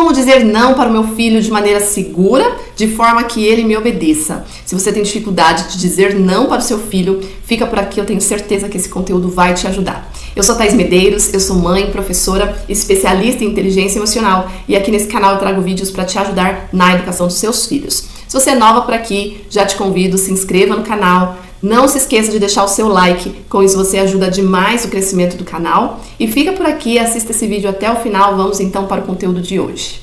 Como dizer não para o meu filho de maneira segura, de forma que ele me obedeça? Se você tem dificuldade de dizer não para o seu filho, fica por aqui, eu tenho certeza que esse conteúdo vai te ajudar. Eu sou Thaís Medeiros, eu sou mãe, professora, especialista em inteligência emocional e aqui nesse canal eu trago vídeos para te ajudar na educação dos seus filhos. Se você é nova por aqui, já te convido, se inscreva no canal. Não se esqueça de deixar o seu like, com isso você ajuda demais o crescimento do canal. E fica por aqui, assista esse vídeo até o final, vamos então para o conteúdo de hoje.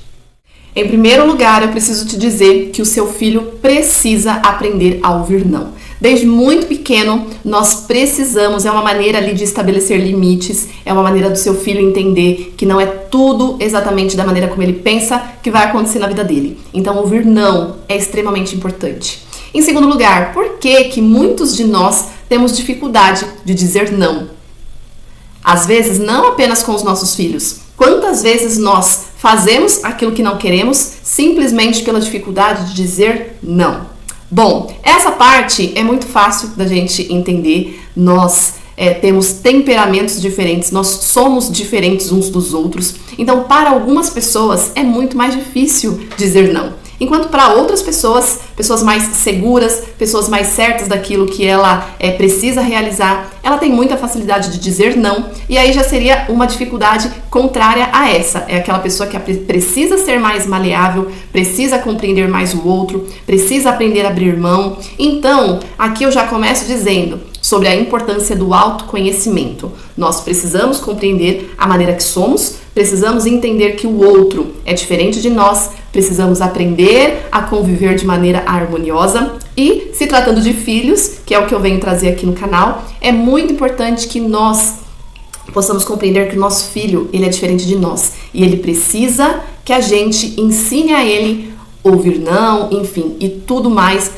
Em primeiro lugar, eu preciso te dizer que o seu filho precisa aprender a ouvir não. Desde muito pequeno, nós precisamos, é uma maneira ali de estabelecer limites, é uma maneira do seu filho entender que não é tudo exatamente da maneira como ele pensa que vai acontecer na vida dele. Então, ouvir não é extremamente importante. Em segundo lugar, por que muitos de nós temos dificuldade de dizer não? Às vezes, não apenas com os nossos filhos. Quantas vezes nós fazemos aquilo que não queremos simplesmente pela dificuldade de dizer não? Bom, essa parte é muito fácil da gente entender. Nós temos temperamentos diferentes, nós somos diferentes uns dos outros. Então, para algumas pessoas, é muito mais difícil dizer não. Enquanto para outras pessoas, pessoas mais seguras, pessoas mais certas daquilo que ela precisa realizar, ela tem muita facilidade de dizer não, e aí já seria uma dificuldade contrária a essa. É aquela pessoa que precisa ser mais maleável, precisa compreender mais o outro, precisa aprender a abrir mão. Então, aqui eu já começo dizendo sobre a importância do autoconhecimento. Nós precisamos compreender a maneira que somos, precisamos entender que o outro é diferente de nós, precisamos aprender a conviver de maneira harmoniosa e, se tratando de filhos, que é o que eu venho trazer aqui no canal, é muito importante que nós possamos compreender que o nosso filho, ele é diferente de nós e ele precisa que a gente ensine a ele ouvir não, enfim, e tudo mais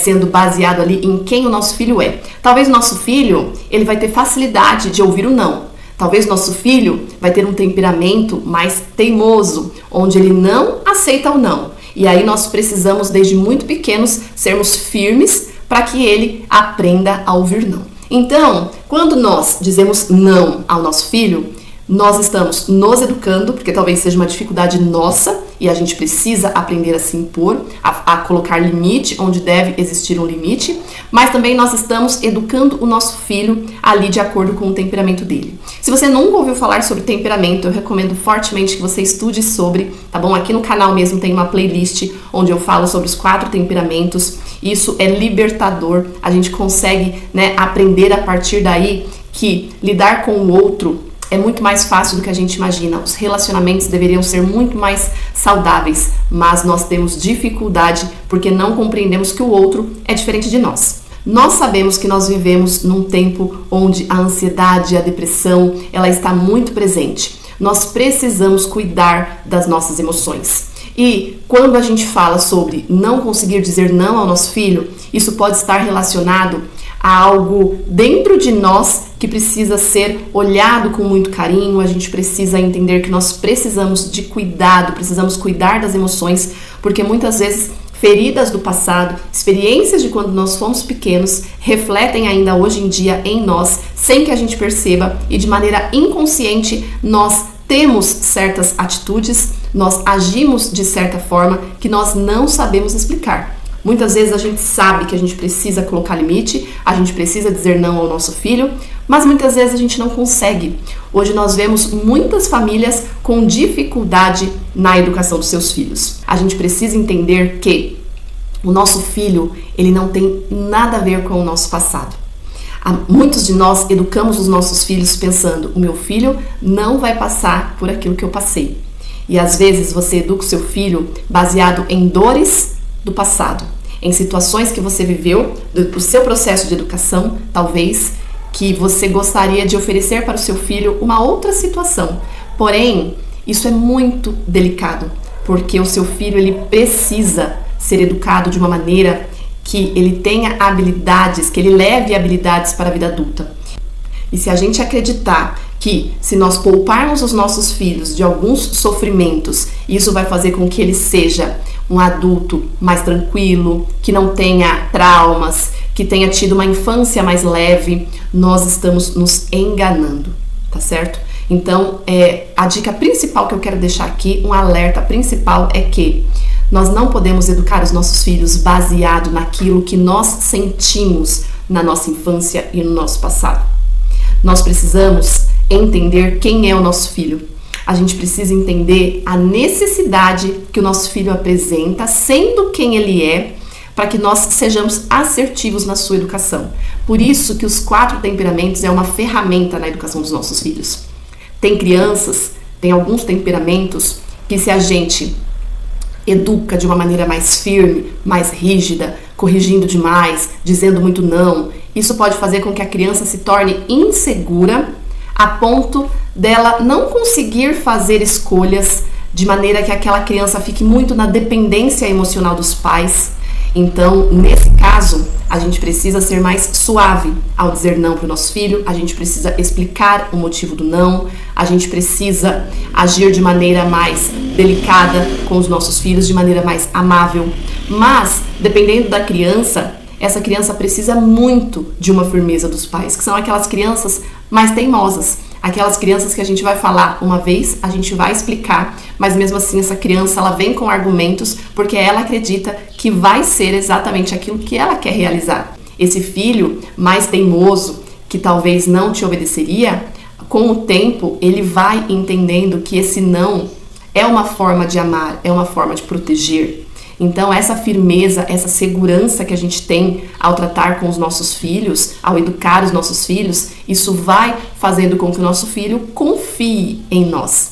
sendo baseado ali em quem o nosso filho é. Talvez o nosso filho, ele vai ter facilidade de ouvir o não. Talvez nosso filho vai ter um temperamento mais teimoso, onde ele não aceita o não. E aí nós precisamos, desde muito pequenos, sermos firmes para que ele aprenda a ouvir não. Então, quando nós dizemos não ao nosso filho, nós estamos nos educando, porque talvez seja uma dificuldade nossa e a gente precisa aprender a se impor, a colocar limite onde deve existir um limite, mas também nós estamos educando o nosso filho ali de acordo com o temperamento dele. Se você nunca ouviu falar sobre temperamento, eu recomendo fortemente que você estude sobre, tá bom? Aqui no canal mesmo tem uma playlist onde eu falo sobre os 4 temperamentos. Isso é libertador, a gente consegue, aprender a partir daí que lidar com o outro é muito mais fácil do que a gente imagina. Os relacionamentos deveriam ser muito mais saudáveis, mas nós temos dificuldade porque não compreendemos que o outro é diferente de nós. Nós sabemos que nós vivemos num tempo onde a ansiedade e a depressão, ela está muito presente. Nós precisamos cuidar das nossas emoções. E quando a gente fala sobre não conseguir dizer não ao nosso filho, isso pode estar relacionado a algo dentro de nós que precisa ser olhado com muito carinho. A gente precisa entender que nós precisamos de cuidado, precisamos cuidar das emoções, porque muitas vezes feridas do passado, experiências de quando nós fomos pequenos, refletem ainda hoje em dia em nós, sem que a gente perceba, e de maneira inconsciente nós temos certas atitudes, nós agimos de certa forma que nós não sabemos explicar. Muitas vezes a gente sabe que a gente precisa colocar limite, a gente precisa dizer não ao nosso filho, mas muitas vezes a gente não consegue. Hoje nós vemos muitas famílias com dificuldade na educação dos seus filhos. A gente precisa entender que o nosso filho, ele não tem nada a ver com o nosso passado. Muitos de nós educamos os nossos filhos pensando, o meu filho não vai passar por aquilo que eu passei. E às vezes você educa o seu filho baseado em dores do passado, em situações que você viveu, do seu processo de educação, talvez, que você gostaria de oferecer para o seu filho uma outra situação. Porém, isso é muito delicado, porque o seu filho, ele precisa ser educado de uma maneira que ele tenha habilidades, que ele leve habilidades para a vida adulta. E se a gente acreditar que se nós pouparmos os nossos filhos de alguns sofrimentos, isso vai fazer com que ele seja um adulto mais tranquilo, que não tenha traumas, que tenha tido uma infância mais leve, nós estamos nos enganando, tá certo? Então, a dica principal que eu quero deixar aqui, um alerta principal, é que nós não podemos educar os nossos filhos baseado naquilo que nós sentimos na nossa infância e no nosso passado. Nós precisamos entender quem é o nosso filho. A gente precisa entender a necessidade que o nosso filho apresenta, sendo quem ele é, para que nós sejamos assertivos na sua educação. Por isso que os 4 temperamentos é uma ferramenta na educação dos nossos filhos. Tem crianças, tem alguns temperamentos que, se a gente educa de uma maneira mais firme, mais rígida, corrigindo demais, dizendo muito não, isso pode fazer com que a criança se torne insegura a ponto dela não conseguir fazer escolhas, de maneira que aquela criança fique muito na dependência emocional dos pais. Então, nesse caso, a gente precisa ser mais suave ao dizer não para o nosso filho, a gente precisa explicar o motivo do não, a gente precisa agir de maneira mais delicada com os nossos filhos, de maneira mais amável. Mas, dependendo da criança, essa criança precisa muito de uma firmeza dos pais, que são aquelas crianças mais teimosas. Aquelas crianças que a gente vai falar uma vez, a gente vai explicar, mas mesmo assim essa criança ela vem com argumentos porque ela acredita que vai ser exatamente aquilo que ela quer realizar. Esse filho mais teimoso, que talvez não te obedeceria, com o tempo ele vai entendendo que esse não é uma forma de amar, é uma forma de proteger. Então essa firmeza, essa segurança que a gente tem ao tratar com os nossos filhos, ao educar os nossos filhos, isso vai fazendo com que o nosso filho confie em nós.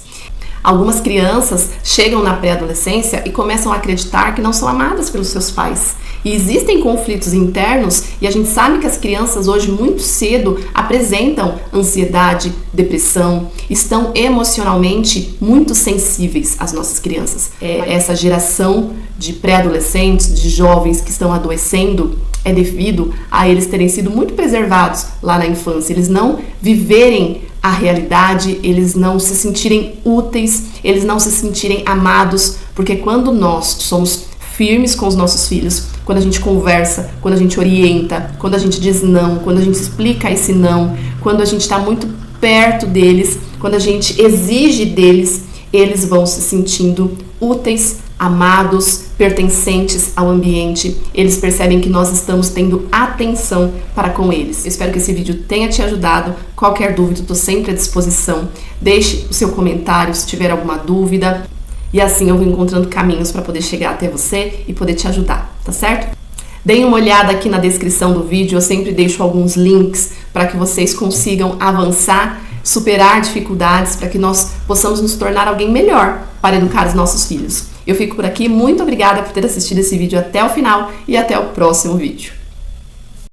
Algumas crianças chegam na pré-adolescência e começam a acreditar que não são amadas pelos seus pais. E existem conflitos internos e a gente sabe que as crianças hoje muito cedo apresentam ansiedade, depressão, estão emocionalmente muito sensíveis às nossas crianças. Essa geração de pré-adolescentes, de jovens que estão adoecendo, é devido a eles terem sido muito preservados lá na infância, eles não viverem a realidade, eles não se sentirem úteis, eles não se sentirem amados, porque quando nós somos firmes com os nossos filhos, quando a gente conversa, quando a gente orienta, quando a gente diz não, quando a gente explica esse não, quando a gente está muito perto deles, quando a gente exige deles, eles vão se sentindo úteis, amados, pertencentes ao ambiente. Eles percebem que nós estamos tendo atenção para com eles. Eu espero que esse vídeo tenha te ajudado. Qualquer dúvida, estou sempre à disposição. Deixe o seu comentário se tiver alguma dúvida. E assim eu vou encontrando caminhos para poder chegar até você e poder te ajudar, tá certo? Deem uma olhada aqui na descrição do vídeo, eu sempre deixo alguns links para que vocês consigam avançar, superar dificuldades, para que nós possamos nos tornar alguém melhor para educar os nossos filhos. Eu fico por aqui, muito obrigada por ter assistido esse vídeo até o final e até o próximo vídeo.